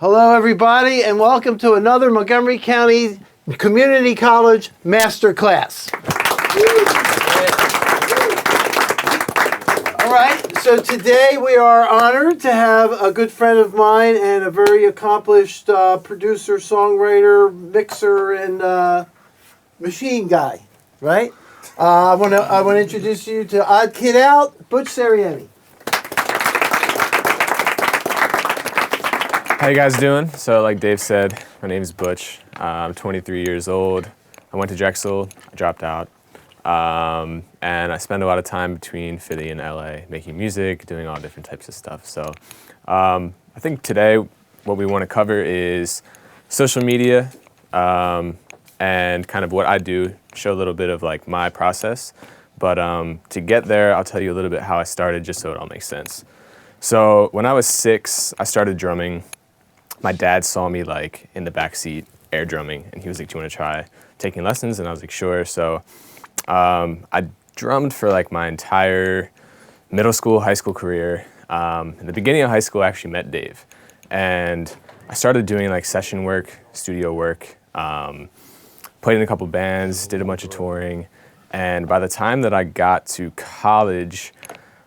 Hello, everybody, and welcome to another Montgomery County Community College Masterclass. All right, so today we are honored to have a good friend of mine and a very accomplished producer, songwriter, mixer, and machine guy, right? I want to introduce you to OddKidOut, Butch Serianni. How you guys doing? So like Dave said, my name is Butch. I'm 23 years old. I went to Drexel, I dropped out, and I spend a lot of time between Philly and LA making music, doing all different types of stuff. So I think today what we want to cover is social media and kind of what I do, show a little bit of like my process. But to get there, I'll tell you a little bit how I started just so it all makes sense. So when I was 6, I started drumming. My dad saw me like in the backseat air drumming, and he was like, "Do you want to try taking lessons?" And I was like, "Sure." So I drummed for like my entire middle school, high school career. In the beginning of high school, I actually met Dave, and I started doing like session work, studio work, played in a couple bands, did a bunch of touring, and by the time that I got to college,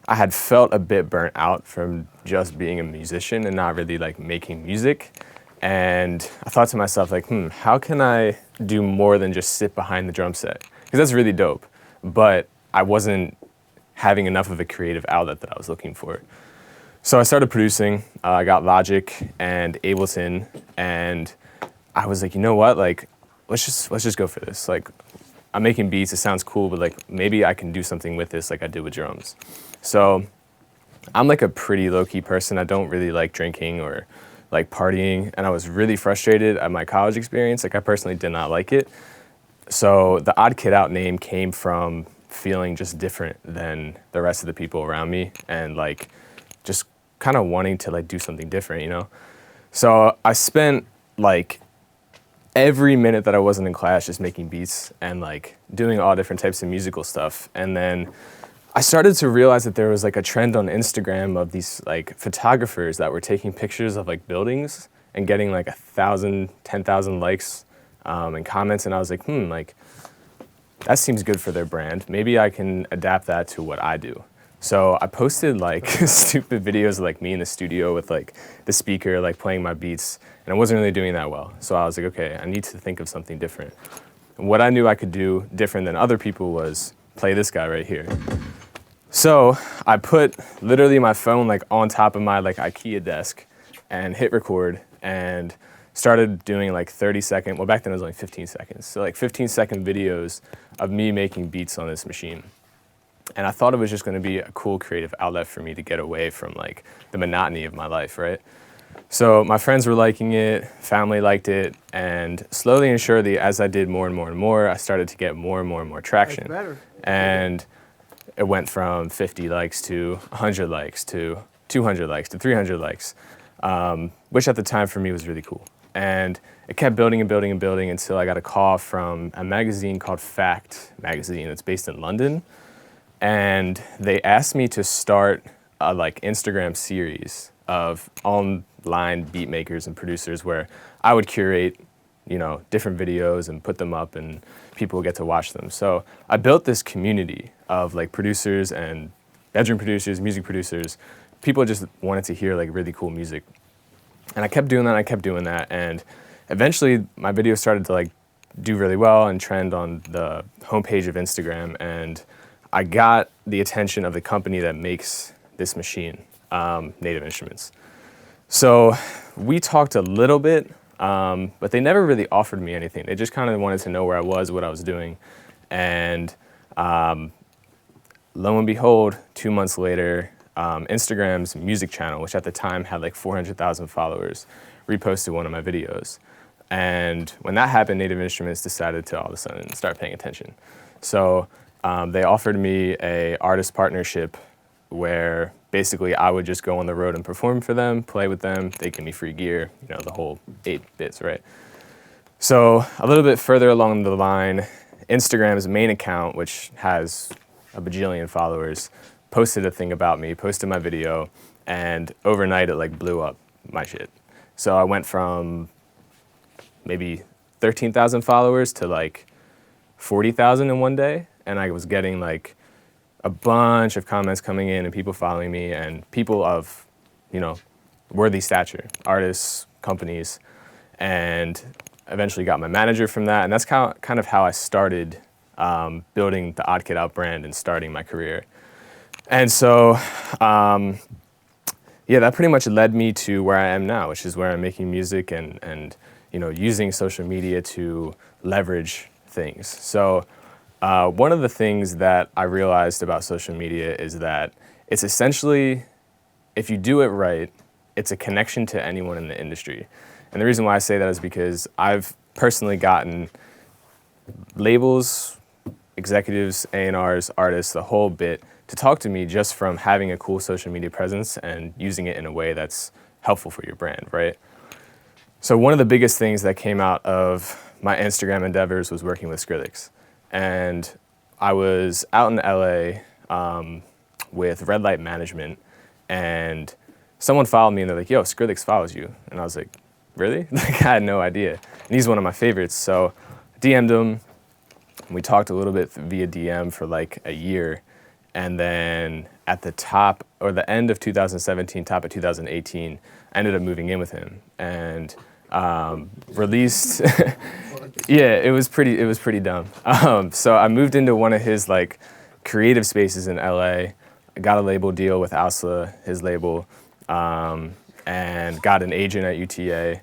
I had felt a bit burnt out from just being a musician and not really like making music. And I thought to myself like, how can I do more than just sit behind the drum set? Because that's really dope. But I wasn't having enough of a creative outlet that I was looking for. So I started producing. I got Logic and Ableton, and I was like, you know what? Like, let's just go for this. Like, I'm making beats. It sounds cool, but like maybe I can do something with this, like I did with drums. So I'm like a pretty low-key person. I don't really like drinking or like partying, and I was really frustrated at my college experience. Like I personally did not like it. So the OddKidOut name came from feeling just different than the rest of the people around me, and like just kind of wanting to like do something different, you know? So I spent like every minute that I wasn't in class just making beats and like doing all different types of musical stuff. And then I started to realize that there was like a trend on Instagram of these like photographers that were taking pictures of like buildings and getting like 1,000, 10,000 likes and comments. And I was like, like that seems good for their brand. Maybe I can adapt that to what I do. So I posted like stupid videos of like me in the studio with like the speaker, like playing my beats, and I wasn't really doing that well. So I was like, okay, I need to think of something different. And what I knew I could do different than other people was play this guy right here. So I put literally my phone like on top of my like IKEA desk and hit record and started doing like 30-second, well back then it was only 15 seconds. So like 15-second videos of me making beats on this machine. And I thought it was just gonna be a cool creative outlet for me to get away from like the monotony of my life, right? So my friends were liking it, family liked it, and slowly and surely as I did more and more and more, I started to get more and more and more traction. That's better. And it went from 50 likes to 100 likes to 200 likes to 300 likes, which at the time for me was really cool. And it kept building and building and building until I got a call from a magazine called Fact magazine that's based in London. And they asked me to start a like Instagram series of online beat makers and producers where I would curate, you know, different videos and put them up and people would get to watch them. So I built this community of like producers and bedroom producers, music producers. People just wanted to hear like really cool music. And I kept doing that, and eventually my videos started to like do really well and trend on the homepage of Instagram, and I got the attention of the company that makes this machine, Native Instruments. So we talked a little bit, but they never really offered me anything. They just kind of wanted to know where I was, what I was doing. And lo and behold, 2 months later, Instagram's music channel, which at the time had like 400,000 followers, reposted one of my videos. And when that happened, Native Instruments decided to all of a sudden start paying attention. So they offered me a artist partnership where basically I would just go on the road and perform for them, play with them, they give me free gear, you know, the whole 8 bits, right? So a little bit further along the line, Instagram's main account, which has a bajillion followers, posted a thing about me, posted my video, and overnight it like blew up my shit. So I went from maybe 13,000 followers to like 40,000 in one day. And I was getting like a bunch of comments coming in and people following me and people of, you know, worthy stature, artists, companies, and eventually got my manager from that. And that's kind of how I started building the OddKidOut brand and starting my career. And so, yeah, that pretty much led me to where I am now, which is where I'm making music and you know, using social media to leverage things. So one of the things that I realized about social media is that it's essentially, if you do it right, it's a connection to anyone in the industry. And the reason why I say that is because I've personally gotten labels, executives, A&Rs, artists, the whole bit, to talk to me just from having a cool social media presence and using it in a way that's helpful for your brand, right? So one of the biggest things that came out of my Instagram endeavors was working with Skrillex. And I was out in LA with Red Light Management, and someone followed me and they're like, yo, Skrillex follows you. And I was like, really? Like, I had no idea. And he's one of my favorites. So I DM'd him. We talked a little bit via DM for like a year. And then at the top, or the end of 2017, top of 2018, I ended up moving in with him and released. Yeah, it was pretty dumb. So I moved into one of his like creative spaces in LA. I got a label deal with Ausla, his label, and got an agent at UTA.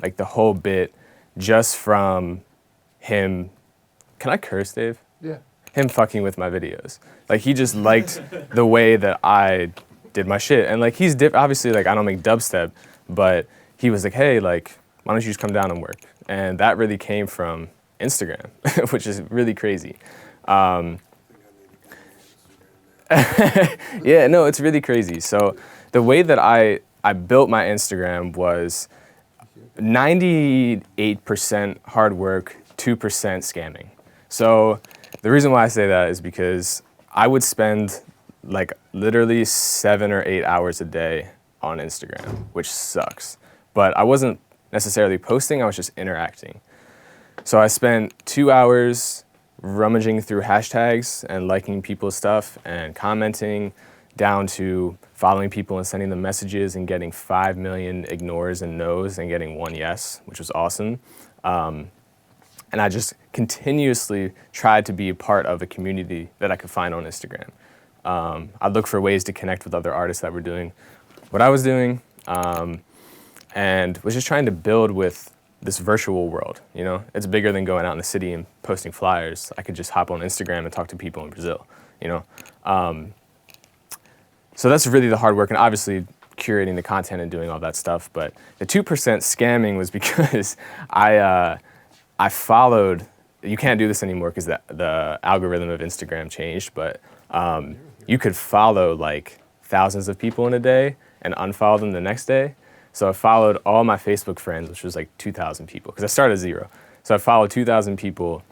Like the whole bit, just from him. Can I curse, Dave? Yeah. Him fucking with my videos. Like he just liked the way that I did my shit. And like he's obviously like I don't make dubstep, but he was like, hey, like, why don't you just come down and work? And that really came from Instagram, which is really crazy. Yeah, no, it's really crazy. So the way that I built my Instagram was 98% hard work, 2% scamming. So the reason why I say that is because I would spend like literally 7 or 8 hours a day on Instagram, which sucks. But I wasn't necessarily posting, I was just interacting. So I spent 2 hours rummaging through hashtags and liking people's stuff and commenting, down to following people and sending them messages and getting 5 million ignores and no's and getting 1 yes, which was awesome. And I just continuously tried to be a part of a community that I could find on Instagram. I'd look for ways to connect with other artists that were doing what I was doing, and was just trying to build with this virtual world, you know? It's bigger than going out in the city and posting flyers. I could just hop on Instagram and talk to people in Brazil, you know? So that's really the hard work, and obviously curating the content and doing all that stuff. But the 2% scamming was because I followed, you can't do this anymore because the algorithm of Instagram changed, but you could follow like thousands of people in a day and unfollow them the next day. So I followed all my Facebook friends, which was like 2,000 people, because I started at 0. So I followed 2,000 people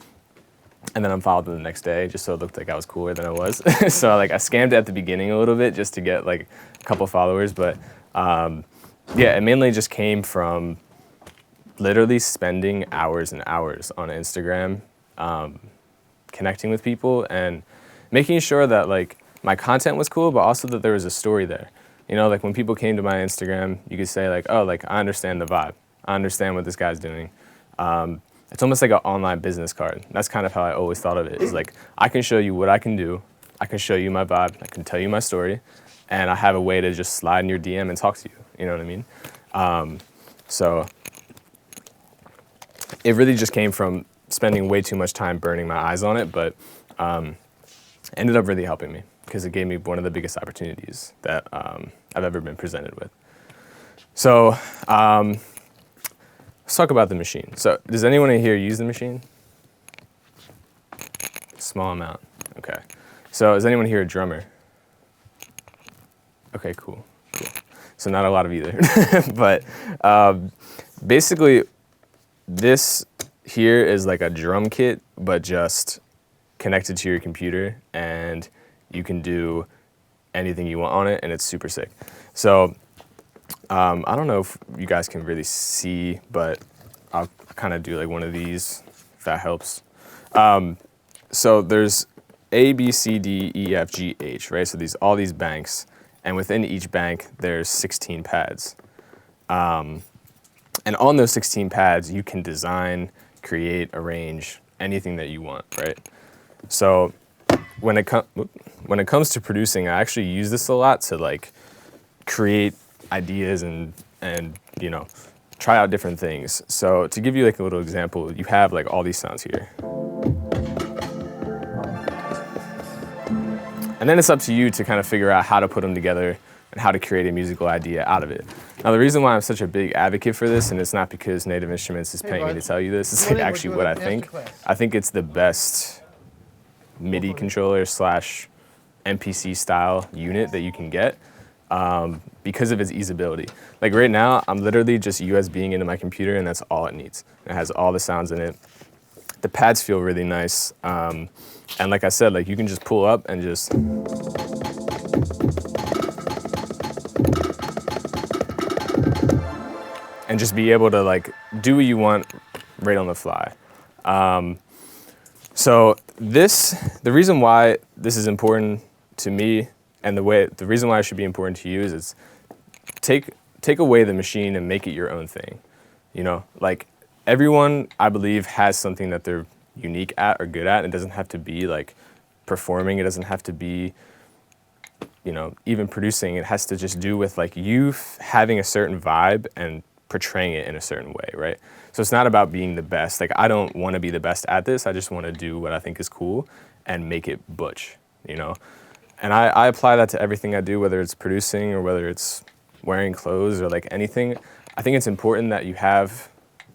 and then unfollowed them the next day just so it looked like I was cooler than I was. So like I scammed it at the beginning a little bit just to get like a couple followers, but yeah, it mainly just came from literally spending hours and hours on Instagram, connecting with people and making sure that like my content was cool, but also that there was a story there. You know, like when people came to my Instagram, you could say like, oh, like I understand the vibe. I understand what this guy's doing. It's almost like an online business card. That's kind of how I always thought of it. Is like, I can show you what I can do. I can show you my vibe. I can tell you my story. And I have a way to just slide in your DM and talk to you. You know what I mean? So it really just came from spending way too much time burning my eyes on it, but ended up really helping me because it gave me one of the biggest opportunities that I've ever been presented with. So let's talk about the machine. So does anyone in here use the machine? Small amount, okay. So is anyone here a drummer? Okay, cool. So not a lot of either. But basically this here is like a drum kit, but just connected to your computer, and you can do anything you want on it, and it's super sick. So I don't know if you guys can really see, but I'll kind of do like one of these, if that helps. So there's A, B, C, D, E, F, G, H, right? So all these banks, and within each bank, there's 16 pads. And on those 16 pads, you can design, create, arrange anything that you want, right? So when it comes to producing, I actually use this a lot to like create ideas and you know, try out different things. So to give you like a little example, you have like all these sounds here. And then it's up to you to kind of figure out how to put them together and how to create a musical idea out of it. Now, the reason why I'm such a big advocate for this, and it's not because Native Instruments is paying me to tell you this, it's like actually what I think. I think it's the best MIDI controller / MPC style unit that you can get because of its easeability. Like right now, I'm literally just USBing into my computer and that's all it needs. It has all the sounds in it. The pads feel really nice. And like I said, like you can just pull up and just be able to like do what you want right on the fly. So the reason why this is important to me and the reason why it should be important to you is it's take away the machine and make it your own thing. You know, like everyone, I believe, has something that they're unique at or good at. It doesn't have to be like performing. It doesn't have to be, you know, even producing. It has to just do with like you having a certain vibe and portraying it in a certain way, right? So it's not about being the best. Like I don't want to be the best at this. I just want to do what I think is cool and make it Butch, you know? And I apply that to everything I do, whether it's producing or whether it's wearing clothes or like anything. I think it's important that you have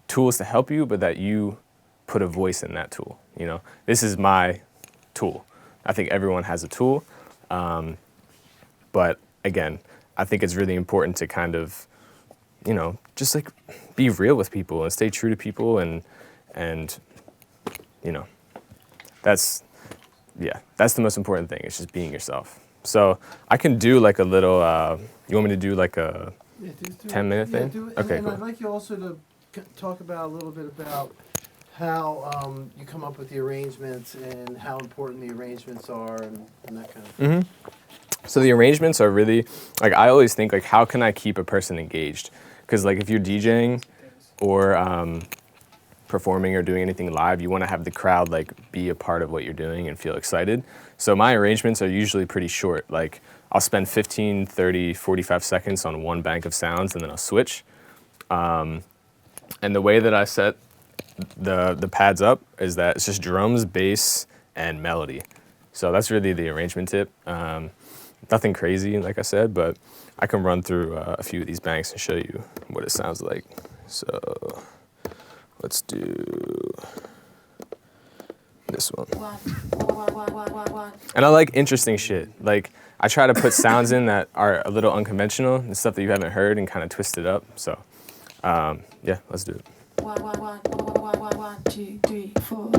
tools to help you, but that you put a voice in that tool, you know? This is my tool. I think everyone has a tool. But again, I think it's really important to kind of, you know, just like be real with people and stay true to people and you know, that's the most important thing. It's just being yourself. So I can do like a little, you want me to do like a 10-minute thing? Do it. Okay, and cool. I'd like you also to talk about a little bit about how you come up with the arrangements and how important the arrangements are and that kind of thing. Mm-hmm. So the arrangements are really, like I always think like how can I keep a person engaged? Because like if you're DJing or performing or doing anything live, you want to have the crowd like be a part of what you're doing and feel excited. So my arrangements are usually pretty short. Like I'll spend 15, 30, 45 seconds on one bank of sounds and then I'll switch. And the way that I set the pads up is that it's just drums, bass, and melody. So that's really the arrangement tip. Nothing crazy, like I said, but I can run through a few of these banks and show you what it sounds like. So let's do this one. And I like interesting shit. Like I try to put sounds in that are a little unconventional and stuff that you haven't heard and kind of twist it up. So yeah, let's do it. 1, 2, 3, 4.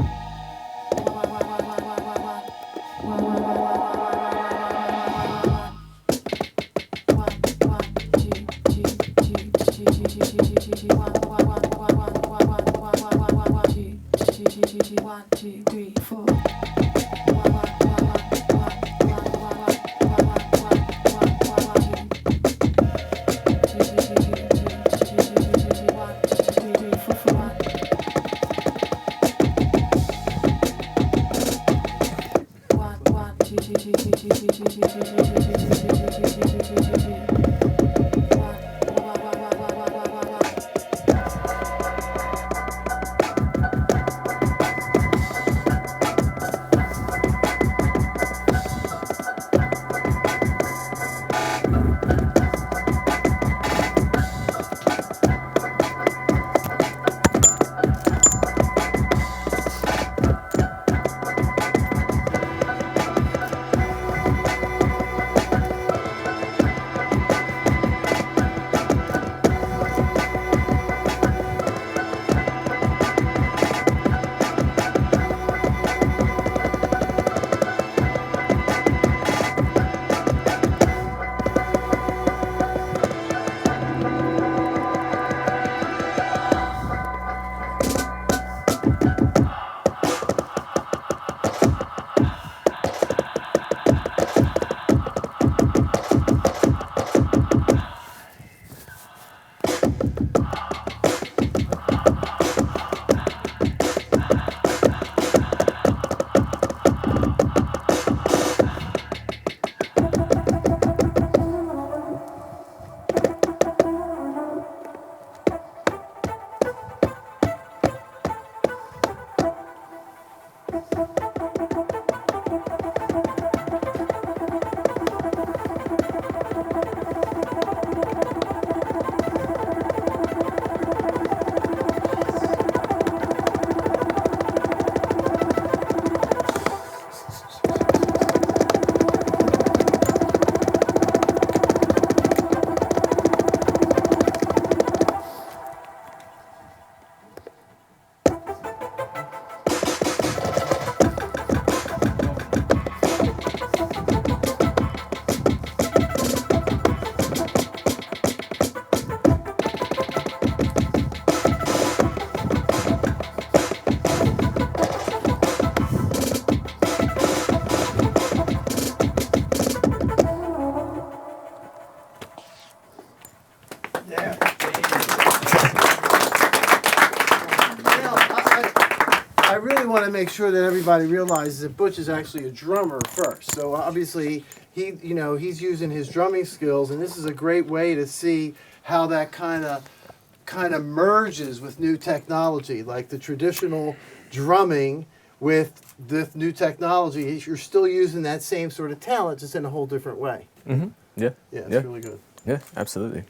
I really want to make sure that everybody realizes that Butch is actually a drummer first. So obviously he's using his drumming skills, and this is a great way to see how that kind of merges with new technology, like the traditional drumming with the new technology. You're still using that same sort of talent, just in a whole different way. Mm-hmm. Yeah. Yeah, it's really good. Yeah, absolutely.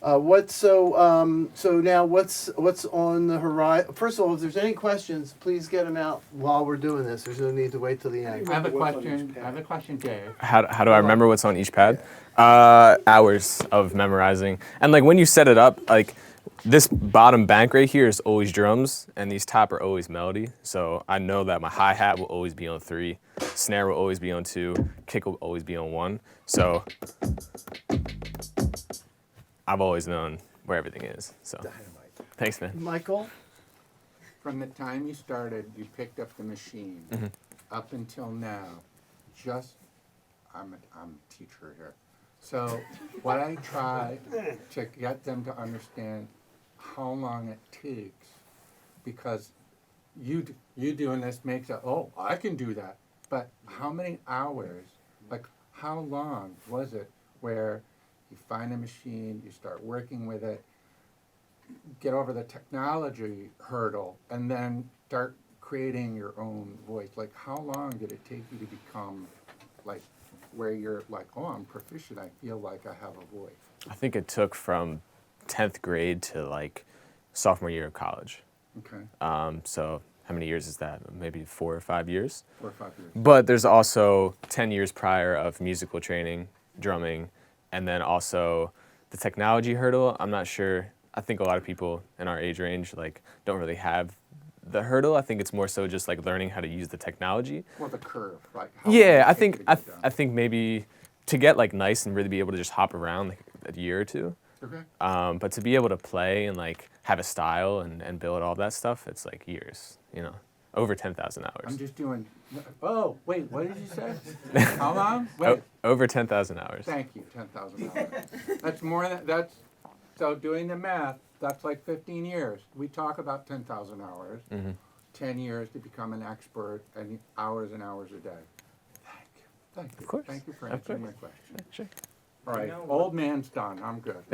So now what's on the horizon? First of all, if there's any questions, please get them out while we're doing this. There's no need to wait till the end. I have a question, Dave. How do I remember what's on each pad? Hours of memorizing. And like when you set it up, like this bottom bank right here is always drums, and these top are always melody. So I know that my hi-hat will always be on 3, snare will always be on 2, kick will always be on 1. So I've always known where everything is. So thanks, man. Michael? From the time you started, you picked up the machine, up until now, I'm a teacher here. So what I try to get them to understand how long it takes, because you doing this makes it, oh, I can do that. But how many hours, like how long was it where you find a machine, you start working with it, get over the technology hurdle, and then start creating your own voice? Like, how long did it take you to become, like, where you're like, oh, I'm proficient, I feel like I have a voice? I think it took from 10th grade to like sophomore year of college. Okay. So how many years is that? Maybe 4 or 5 years? 4 or 5 years. But there's also 10 years prior of musical training, drumming, and then also the technology hurdle. I'm not sure. I think a lot of people in our age range like don't really have the hurdle. I think it's more so just like learning how to use the technology. Or the curve, like how Yeah, long I it think takes you to get I think maybe to get like nice and really be able to just hop around like a year or two. done. Okay. But to be able to play and like have a style and build all that stuff, it's like years, over 10,000 hours. I'm just doing. Oh, wait, what did you say? How long? Wait. Over 10,000 hours. Thank you, 10,000 hours. That's more than, so doing the math, that's like 15 years. We talk about 10,000 hours, 10 years to become an expert, and hours and hours a day. Thank you. Of course. Thank you for Of answering my course. question. Sure. All right, old man's done, I'm good.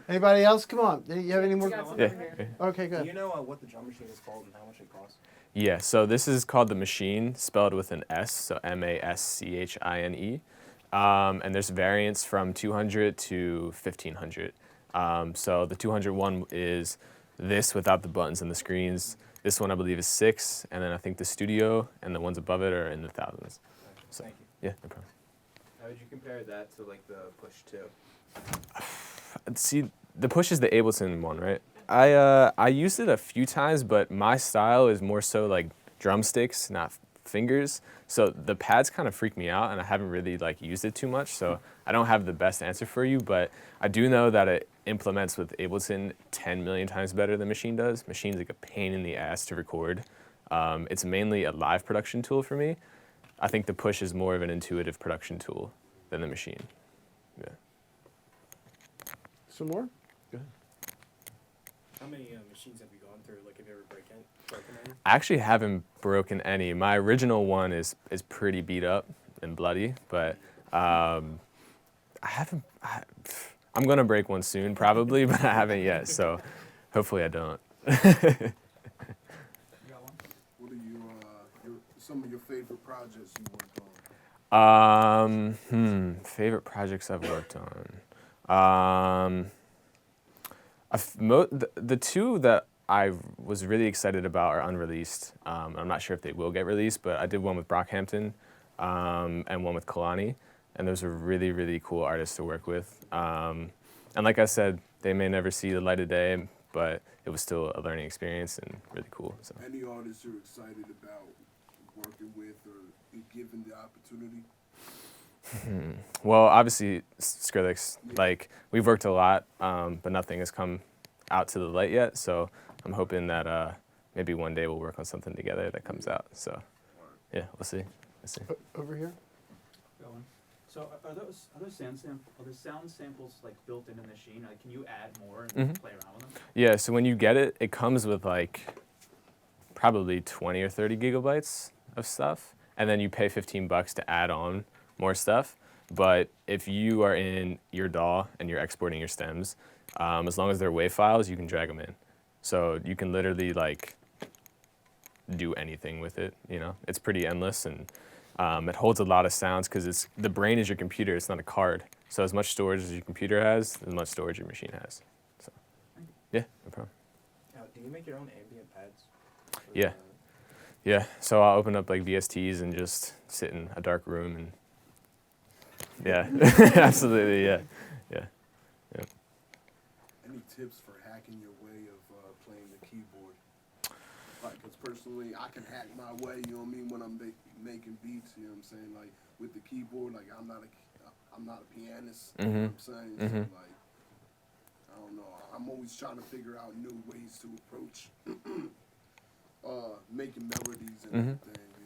Anybody else? Come on. You have any more? Yeah. Okay, Do good. you know what the drum machine is called and how much it costs? Yeah, so this is called the Machine, spelled with an S, so Maschine. And there's variants from 200 to 1500. So the 200 one is this without the buttons and the screens. This one I believe is 6, and then I think the Studio and the ones above it are in the thousands. So, Thank you. yeah, no problem. How would you compare that to like the Push 2? See, the Push is the Ableton one, right? I used it a few times, but my style is more so like drumsticks, not fingers. So the pads kind of freak me out, and I haven't really like used it too much. So I don't have the best answer for you, but I do know that it implements with Ableton 10 million times better than Machine does. Machine's like a pain in the ass to record. It's mainly a live production tool for me. I think the Push is more of an intuitive production tool than the Machine. Yeah. Some more? How many machines have you gone through? Like, have you ever broken any? I actually haven't broken any. My original one is pretty beat up and bloody, but I'm gonna break one soon probably, but I haven't yet. So hopefully I don't. What are some of your favorite projects you worked on? Favorite projects I've worked on. The two that I was really excited about are unreleased. I'm not sure if they will get released, but I did one with Brockhampton and one with Kalani, and those are really, really cool artists to work with. And like I said, they may never see the light of day, but it was still a learning experience and really cool. So. Any artists you're excited about working with or given the opportunity? Well, obviously Skrillex. Like we've worked a lot, but nothing has come out to the light yet. So I'm hoping that maybe one day we'll work on something together that comes out. So yeah, we'll see. Over here. Going. So are those sound samples like built into the machine? Like, can you add more and play around with them? Yeah. So when you get it, it comes with like probably 20 or 30 gigabytes of stuff, and then you pay $15 to add on more stuff. But if you are in your DAW and you're exporting your stems, as long as they're WAV files, you can drag them in. So you can literally like do anything with it. You know, it's pretty endless, and it holds a lot of sounds because the brain is your computer. It's not a card. So as much storage as your computer has, as much storage your machine has. So yeah, no problem. Now, do you make your own ambient pads? Yeah. Yeah, so I'll open up like VSTs and just sit in a dark room and yeah, absolutely, yeah. Any tips for hacking your way of playing the keyboard? Like, because personally, I can hack my way, you know what I mean, when I'm making beats, you know what I'm saying? Like, with the keyboard, like, I'm not a pianist, you know what I'm saying? So, like, I don't know. I'm always trying to figure out new ways to approach making melodies and everything.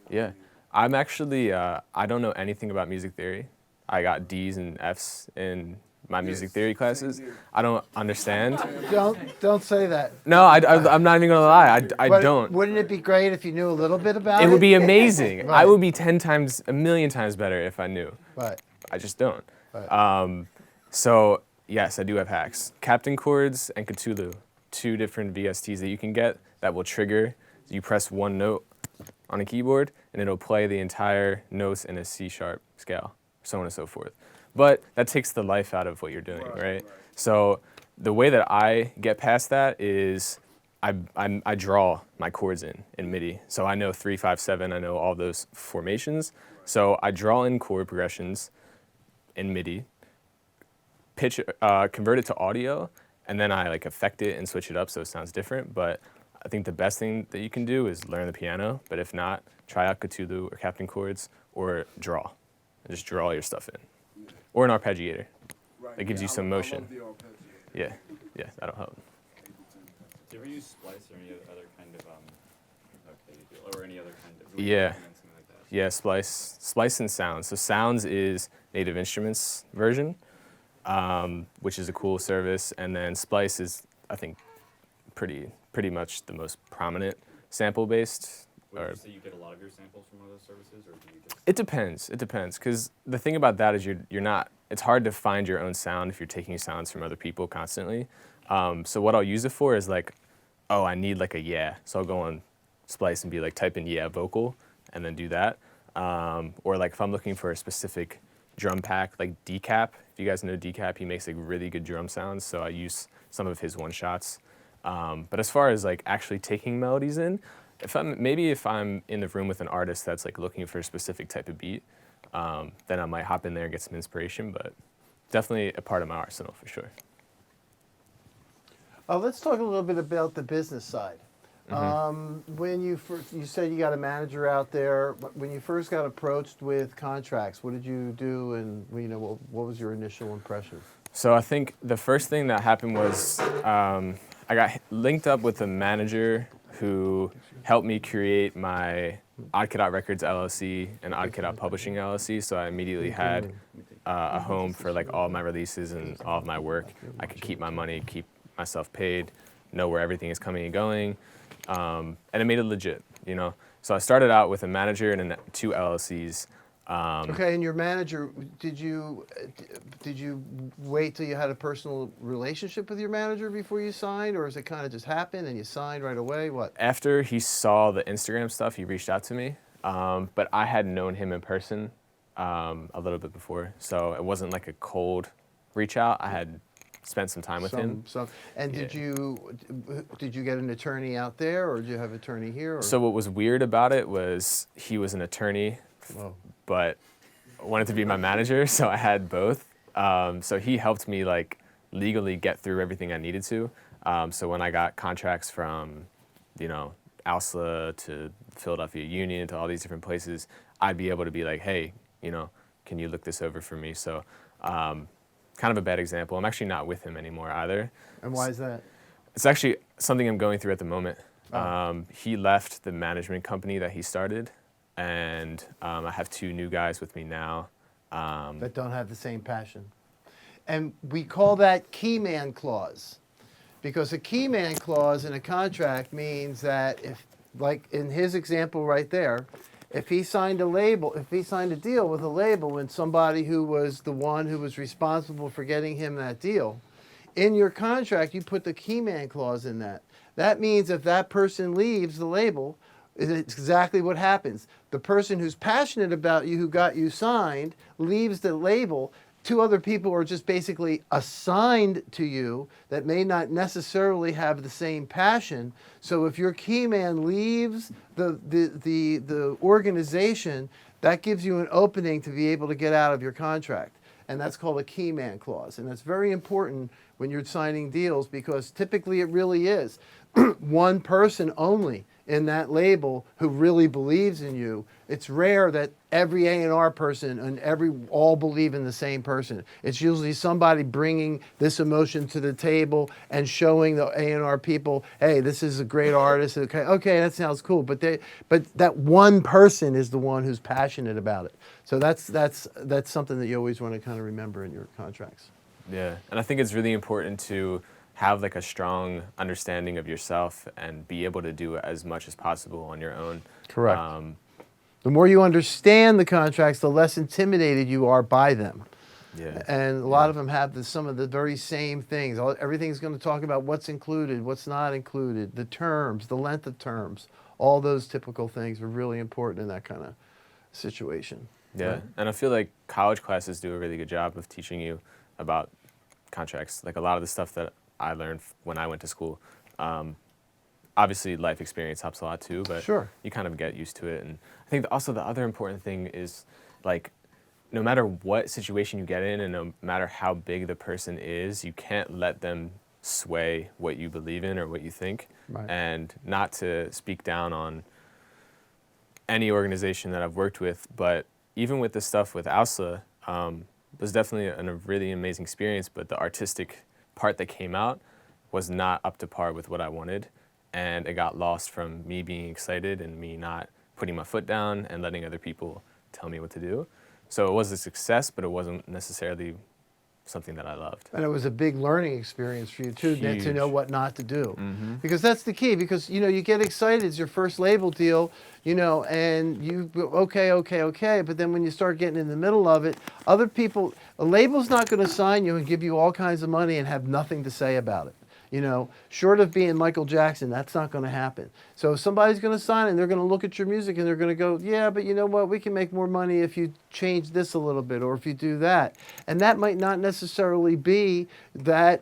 You know Yeah, I'm actually, I don't know anything about music theory. I got D's and F's in my music theory classes. I don't understand. Don't say that. No, I'm not even gonna lie. I don't. Wouldn't it be great if you knew a little bit about it? It would be amazing. Right. I would be 10 times, a million times better if I knew. Right. I just don't. Right. So yes, I do have hacks. Captain chords and Cthulhu, two different VSTs that you can get that will trigger. You press one note on a keyboard and it'll play the entire notes in a C# scale, so on and so forth. But that takes the life out of what you're doing, right? So the way that I get past that is I draw my chords in MIDI. So I know 3, 5, 7, I know all those formations. So I draw in chord progressions in MIDI, convert it to audio, and then I like affect it and switch it up so it sounds different. But I think the best thing that you can do is learn the piano, but if not, try out Cthulhu or Captain chords or draw. And just draw your stuff in. Or an arpeggiator. Right. That gives you some motion. I love the arpeggiator. Yeah, that'll help. Do you ever use Splice or any other kind of, or any other kind of, Yeah. something like that? Yeah, Splice and Sounds. So Sounds is Native Instruments version, which is a cool service, and then Splice is, I think, pretty much the most prominent sample-based. Would you say you get a lot of your samples from one of those services, or do you just? It depends, because the thing about that is you're not, it's hard to find your own sound if you're taking sounds from other people constantly. So what I'll use it for is like, oh, I need like a yeah. So I'll go on Splice and be like, type in yeah vocal, and then do that. Or like if I'm looking for a specific drum pack, like Decap, if you guys know Decap, he makes like really good drum sounds, so I use some of his one-shots. But as far as like actually taking melodies in, if I'm in the room with an artist that's like looking for a specific type of beat, then I might hop in there and get some inspiration, but definitely a part of my arsenal for sure. Let's talk a little bit about the business side. When you said you got a manager out there. When you first got approached with contracts, what did you do, and what was your initial impression? So I think the first thing that happened was I got linked up with a manager who helped me create my OddKidOut Records LLC and OddKidOut Publishing LLC. So I immediately had a home for like all my releases and all of my work. I could keep my money, keep myself paid, know where everything is coming and going, and it made it legit, So I started out with a manager and 2 LLCs, Okay, and your manager, did you wait till you had a personal relationship with your manager before you signed, or is it kind of just happened and you signed right away? What? After he saw the Instagram stuff, he reached out to me, but I had known him in person a little bit before, so it wasn't like a cold reach out. I had spent some time with him. And Yeah. did you get an attorney out there, or did you have an attorney here? Or? So what was weird about it was he was an attorney, but wanted to be my manager, so I had both. So he helped me like legally get through everything I needed to. So when I got contracts from, ALSA to Philadelphia Union to all these different places, I'd be able to be like, hey, can you look this over for me? So kind of a bad example. I'm actually not with him anymore either. And why is that? It's actually something I'm going through at the moment. He left the management company that he started, and I have 2 new guys with me now. That don't have the same passion. And we call that key man clause. Because a key man clause in a contract means that if, like in his example right there, if he signed a deal with a label and somebody who was the one who was responsible for getting him that deal, in your contract you put the key man clause in that. That means if that person leaves the label, it's exactly what happens. The person who's passionate about you, who got you signed, leaves the label. 2 other people are just basically assigned to you that may not necessarily have the same passion. So if your key man leaves the organization, that gives you an opening to be able to get out of your contract. And that's called a key man clause. And that's very important when you're signing deals, because typically it really is one person only in that label who really believes in you. It's rare that every A&R person and all believe in the same person. It's usually somebody bringing this emotion to the table and showing the A&R people, hey, this is a great artist. Okay, that sounds cool. But that one person is the one who's passionate about it. So that's something that you always want to kind of remember in your contracts. Yeah, and I think it's really important to have like a strong understanding of yourself and be able to do as much as possible on your own. Correct. The more you understand the contracts, the less intimidated you are by them. Yeah. And a lot of them have some of the very same things. Everything's going to talk about what's included, what's not included, the terms, the length of terms. All those typical things are really important in that kind of situation. Yeah, right? And I feel like college classes do a really good job of teaching you about contracts. Like a lot of the stuff that I learned when I went to school. Obviously, life experience helps a lot too, but sure, you kind of get used to it. And I think also the other important thing is, like, no matter what situation you get in and no matter how big the person is, you can't let them sway what you believe in or what you think. Right. And not to speak down on any organization that I've worked with, but even with the stuff with ALSA, it was definitely a really amazing experience, but the artistic part that came out was not up to par with what I wanted, and it got lost from me being excited and me not putting my foot down and letting other people tell me what to do. So it was a success, but it wasn't necessarily something that I loved. And it was a big learning experience for you too, to know what not to do. Mm-hmm. Because that's the key, because you get excited, it's your first label deal, and you go, okay, but then when you start getting in the middle of it, other people, a label's not going to sign you and give you all kinds of money and have nothing to say about it. Short of being Michael Jackson, that's not going to happen. So if somebody's going to sign and they're going to look at your music and they're going to go, yeah, but you know what, we can make more money if you change this a little bit or if you do that. And that might not necessarily be that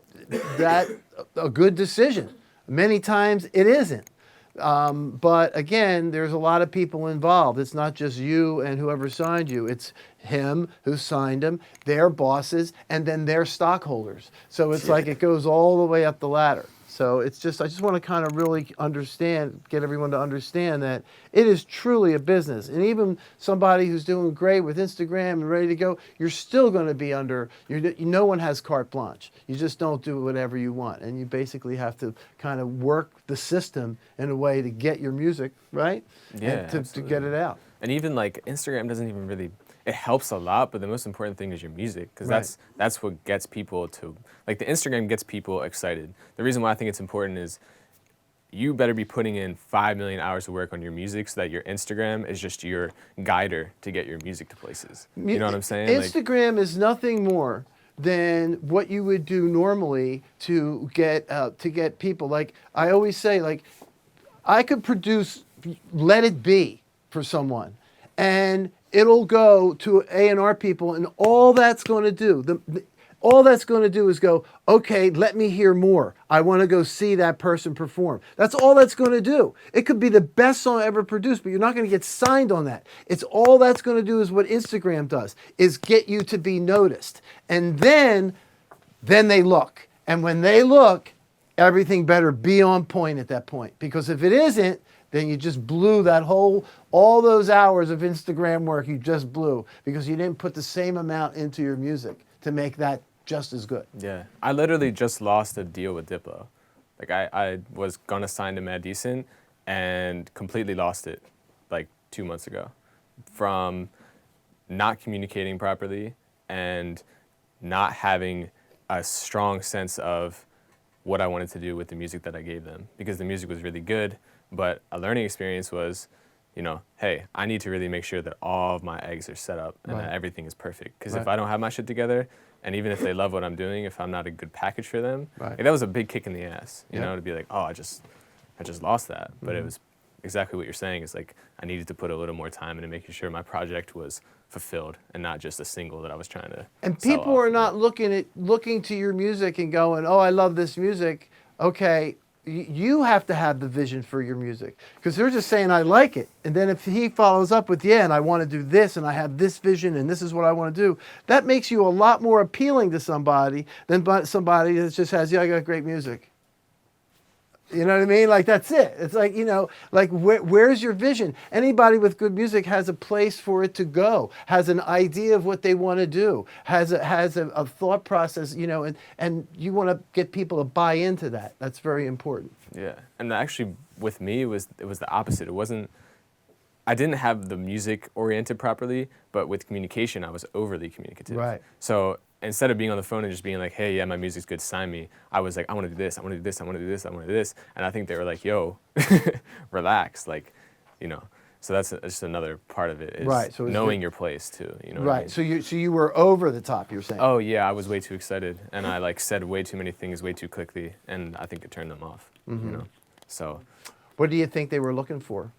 a good decision. Many times it isn't. But again, there's a lot of people involved. It's not just you and whoever signed you. It's him who signed him, their bosses, and then their stockholders. So it's like it goes all the way up the ladder. So I just want to kind of really get everyone to understand that it is truly a business. And even somebody who's doing great with Instagram and ready to go, you're still going to be no one has carte blanche. You just don't do whatever you want. And you basically have to kind of work the system in a way to get your music, right? Yeah, and to get it out. And even like Instagram doesn't even really, it helps a lot, but the most important thing is your music, because that's what gets people to, like the Instagram gets people excited. The reason why I think it's important is you better be putting in 5 million hours of work on your music so that your Instagram is just your guider to get your music to places. You know what I'm saying? Instagram is nothing more than what you would do normally to get people. Like I always say, like I could produce Let It Be for someone, and it'll go to A&R people, and all that's going to do, all that's going to do is go, okay, let me hear more. I want to go see that person perform. That's all that's going to do. It could be the best song ever produced, but you're not going to get signed on that. It's all that's going to do is what Instagram does, is get you to be noticed. And then they look. And when they look, everything better be on point at that point. Because if it isn't, then you just blew all those hours of Instagram work you just blew because you didn't put the same amount into your music to make that just as good. Yeah, I literally just lost a deal with Diplo. Like I was gonna sign to Mad Decent and completely lost it like 2 months ago from not communicating properly and not having a strong sense of what I wanted to do with the music that I gave them, because the music was really good, but a learning experience was, you know, hey, I need to really make sure that all of my eggs are set up and that everything is perfect. Because if I don't have my shit together, and even if they love what I'm doing, if I'm not a good package for them, like, that was a big kick in the ass, you know, to be like, oh, I just lost that. But it was exactly what you're saying, is like, I needed to put a little more time into making sure my project was fulfilled and not just a single that I was trying to And sell people off, are you not know? looking to your music and going, oh, I love this music. Okay, you have to have the vision for your music, because they're just saying, I like it. And then if he follows up with, yeah, and I want to do this, and I have this vision, and this is what I want to do, that makes you a lot more appealing to somebody than somebody that just has, yeah, I got great music. You know what I mean? Like, that's it. It's like, you know, like, where's your vision? Anybody with good music has a place for it to go, has an idea of what they want to do, has a thought process, you know, and you want to get people to buy into that. That's very important. Yeah, and actually with me, it was the opposite. It wasn't, I didn't have the music oriented properly, but with communication, I was overly communicative. Right. So instead of being on the phone and just being like, hey, yeah, my music's good, sign me, I was like, I want to do this, I want to do this, I want to do this, I want to do this. And I think they were like, yo, relax, like, you know. So that's just another part of it, is So knowing your place too, you know what I mean? So you were over the top, you're saying. Oh yeah, I was way too excited, and I like said way too many things way too quickly, and I think it turned them off, you know. So What do you think they were looking for?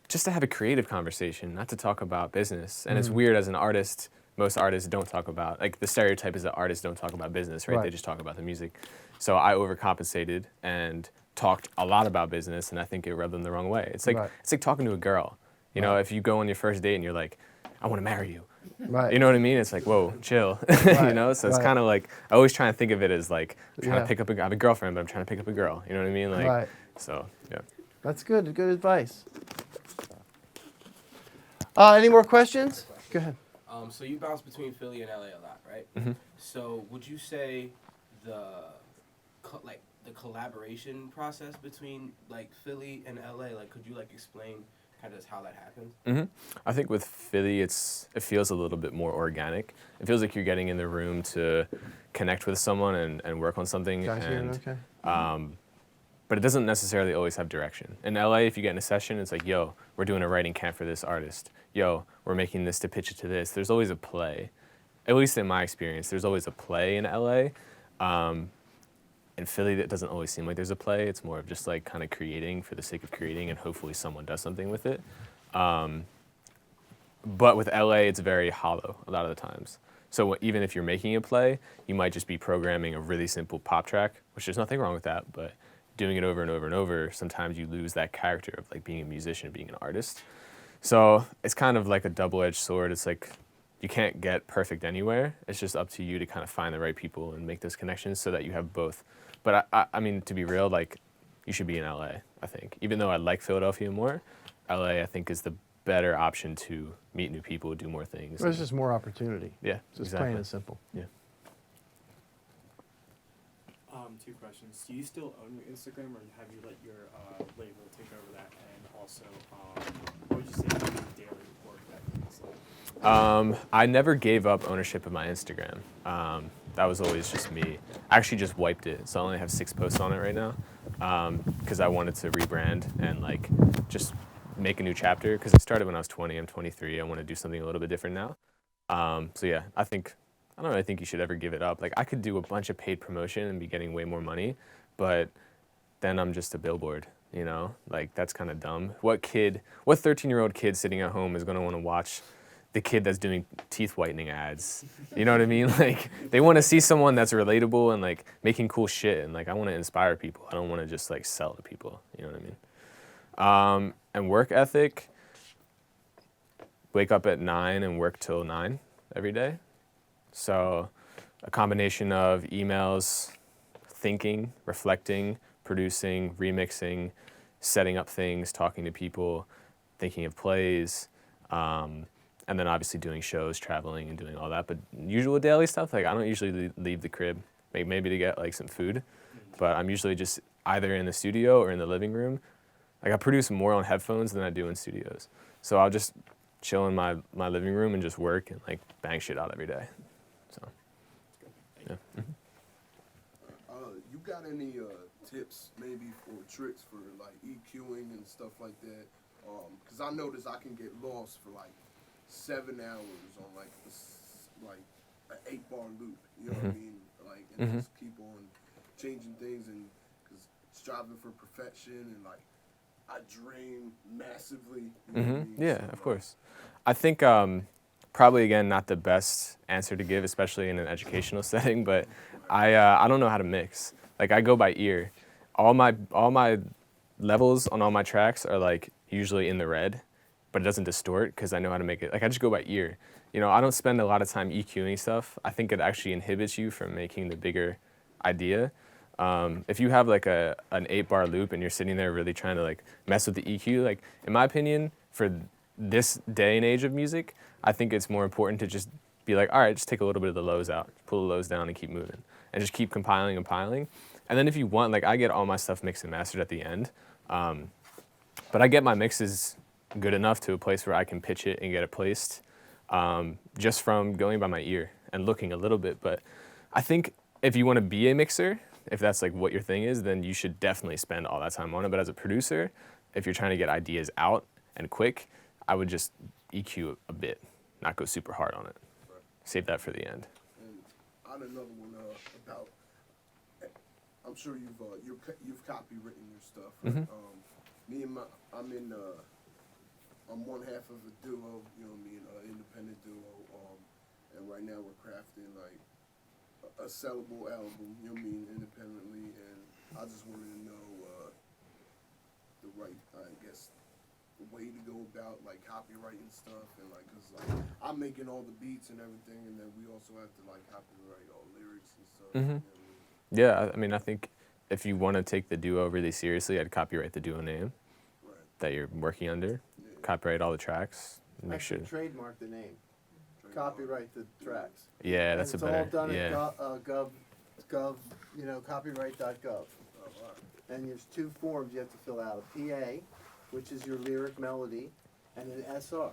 Just to have a creative conversation, not to talk about business. And it's weird, as an artist, most artists don't talk about, like, the stereotype is that artists don't talk about business, right? They just talk about the music. So I overcompensated and talked a lot about business, and I think it rubbed them the wrong way. It's like it's like talking to a girl. You know, if you go on your first date and you're like, I want to marry you. You know what I mean? It's like, whoa, chill. You know? So it's kind of like, I always try to think of it as like, trying to pick up I have a girlfriend, but I'm trying to pick up a girl. You know what I mean? Like, so, yeah. That's good advice. Any more questions? Go ahead. So you bounce between Philly and LA a lot, right? So would you say the collaboration process between like Philly and LA, like, could you like explain kind of how that happens? I think with Philly, it feels a little bit more organic. It feels like you're getting in the room to connect with someone and work on something. But it doesn't necessarily always have direction. In LA, if you get in a session, it's like, yo, we're doing a writing camp for this artist. Yo, we're making this to pitch it to this. There's always a play. At least in my experience, there's always a play in LA. In Philly, that doesn't always seem like there's a play. It's more of just like kind of creating for the sake of creating, and hopefully someone does something with it. But with LA, it's very hollow a lot of the times. So even if you're making a play, you might just be programming a really simple pop track, which there's nothing wrong with that, but doing it over and over and over, sometimes you lose that character of like being a musician, being an artist. So it's kind of like a double-edged sword. It's like you can't get perfect anywhere. It's just up to you to kind of find the right people and make those connections so that you have both. But I mean, to be real, like, you should be in LA, I think. Even though I like Philadelphia more, LA, I think, is the better option to meet new people, do more things. There's just more opportunity. Yeah, Just plain and simple. Yeah. 2 questions. Do you still own your Instagram, or have you let your label take over that? And also, what would you say about the daily work that you like? I never gave up ownership of my Instagram. That was always just me. I actually just wiped it, so I only have 6 posts on it right now. because I wanted to rebrand and like just make a new chapter. Because I started when I was 20. I'm 23. I want to do something a little bit different now. So yeah, I don't really think you should ever give it up. Like I could do a bunch of paid promotion and be getting way more money, but then I'm just a billboard, you know? Like that's kind of dumb. What 13-year-old kid sitting at home is going to want to watch the kid that's doing teeth whitening ads? You know what I mean? Like they want to see someone that's relatable and like making cool shit, and like I want to inspire people. I don't want to just like sell to people, you know what I mean? And work ethic, wake up at 9 and work till 9 every day. So a combination of emails, thinking, reflecting, producing, remixing, setting up things, talking to people, thinking of plays, and then obviously doing shows, traveling, and doing all that. But usual daily stuff, like I don't usually leave the crib, maybe to get like some food, but I'm usually just either in the studio or in the living room. Like I produce more on headphones than I do in studios. So I'll just chill in my living room and just work and like bang shit out every day. So, yeah. You got any tips maybe or tricks for like EQing and stuff like that? Because I notice I can get lost for like 7 hours on like an 8-bar loop. You know what I mean? Like and just keep on changing things, and because striving for perfection and like I dream massively. You know what I mean? Yeah, So, of course. I think probably again not the best answer to give, especially in an educational setting, but I don't know how to mix. Like I go by ear. All my levels on all my tracks are like usually in the red, but it doesn't distort because I know how to make it. Like I just go by ear. You know, I don't spend a lot of time EQing stuff. I think it actually inhibits you from making the bigger idea. If you have like an 8-bar loop and you're sitting there really trying to like mess with the EQ, like in my opinion, for this day and age of music, I think it's more important to just be like, all right, just take a little bit of the lows out, pull the lows down and keep moving, and just keep compiling and piling. And then if you want, like I get all my stuff mixed and mastered at the end, but I get my mixes good enough to a place where I can pitch it and get it placed just from going by my ear and looking a little bit. But I think if you want to be a mixer, if that's like what your thing is, then you should definitely spend all that time on it. But as a producer, if you're trying to get ideas out and quick, I would just EQ a bit, not go super hard on it. Right. Save that for the end. And on another one about, I'm sure you've copywritten your stuff. Right? I'm one half of a duo, you know what I mean, independent duo, and right now we're crafting like a sellable album, you know what I mean, independently, and I just wanted to know the right, I guess, the way to go about like copywriting stuff, and like, cause like I'm making all the beats and everything, and then we also have to like copyright all lyrics and stuff. You know what I mean? Yeah, I mean, I think if you want to take the duo really seriously, I'd copyright the duo name that you're working under, copyright all the tracks, and make sure. Trademark the name. Copyright the tracks. Yeah, that's a better. It's all done yeah. at gov, you know, copyright.gov. And there's 2 forms you have to fill out: a PA, which is your lyric melody, and an SR.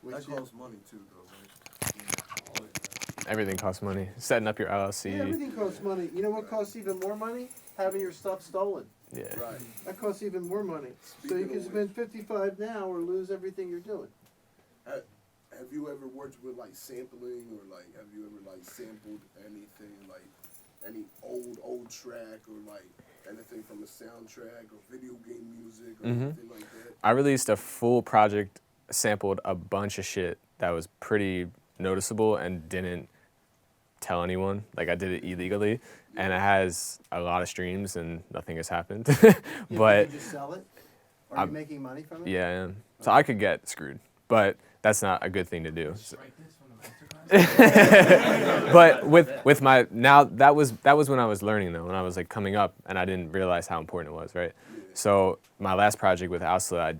Which That costs money too, though, right? Everything costs money. Setting up your LLC. Yeah, everything costs money. You know what costs even more money? Having your stuff stolen. Yeah. Right. That costs even more money. So you Speaking can of spend 55 now or lose everything you're doing. Have you ever worked with like sampling, or like have you ever like sampled anything, like any old track, or like anything from a soundtrack or video game music or anything like that? I released a full project, sampled a bunch of shit that was pretty noticeable and didn't tell anyone. Like I did it illegally, and it has a lot of streams and nothing has happened. But Did you just sell it? Are you making money from it? yeah, I am. So I could get screwed, but that's not a good thing to do. So. Write this from the masterclass. But with my now that was when I was learning though, when I was like coming up, and I didn't realize how important it was, right? So my last project with Ausla, I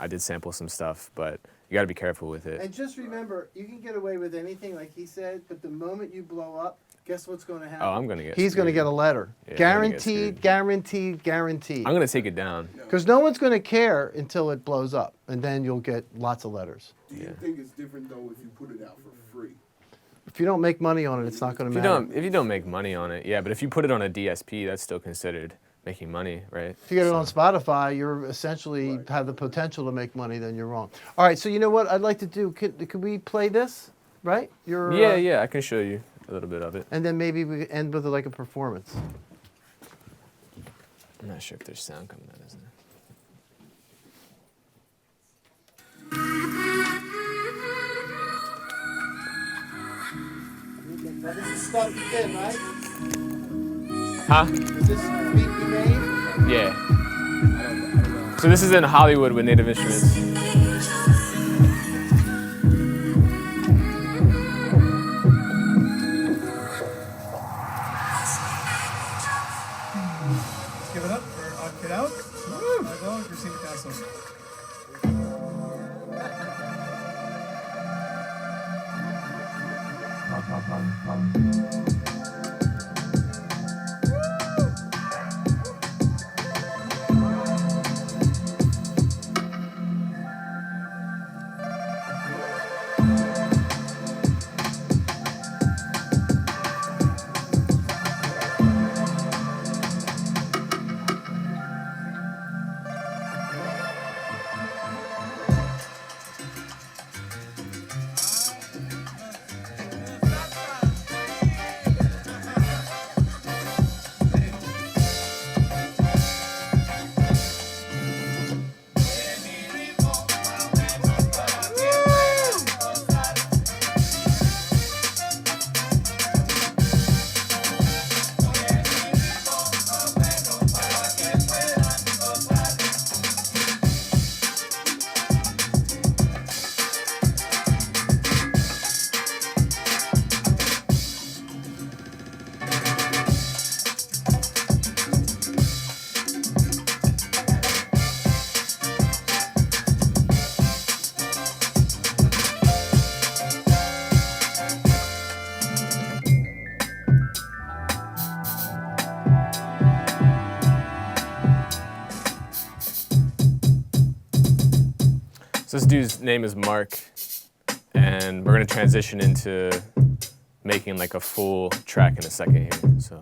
did sample some stuff, but you got to be careful with it. And just remember, you can get away with anything, like he said, but the moment you blow up, guess what's going to happen? Oh, I'm gonna get. He's going to screwed. get a letter. Yeah, I'm gonna get Guaranteed, screwed. guaranteed, guaranteed. I'm gonna take it down. Because no one's going to care until it blows up, and then you'll get lots of letters. Do you think it's different though if you put it out for free? If you don't make money on it, it's not going to If matter. you don't make money on it, yeah. But if you put it on a DSP, that's still considered making money, right? If you get it on So- Spotify, you're essentially have the potential to make money. Then you're wrong. All right, so you know what I'd like to do? Could we play this? Right? Yeah, I can show you a little bit of it. And then maybe we end with like a performance. I'm not sure if there's sound coming out, isn't there? This is stuff you did, right? Huh? Is this beat you made? Yeah. So this is in Hollywood with Native Instruments. Give it up for OddKidOut. Woo! I love Christina Castle. So this dude's name is Mark, and we're gonna transition into making like a full track in a second here. So.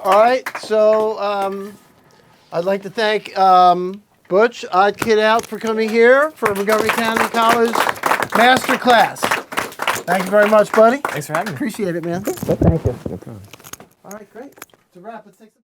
All right, so I'd like to thank Butch, OddKidOut, for coming here for Montgomery County College Masterclass. Thank you very much, buddy. Thanks for having me. Appreciate it, man. Thank you. No problem. All right, great. It's a wrap. Let's take some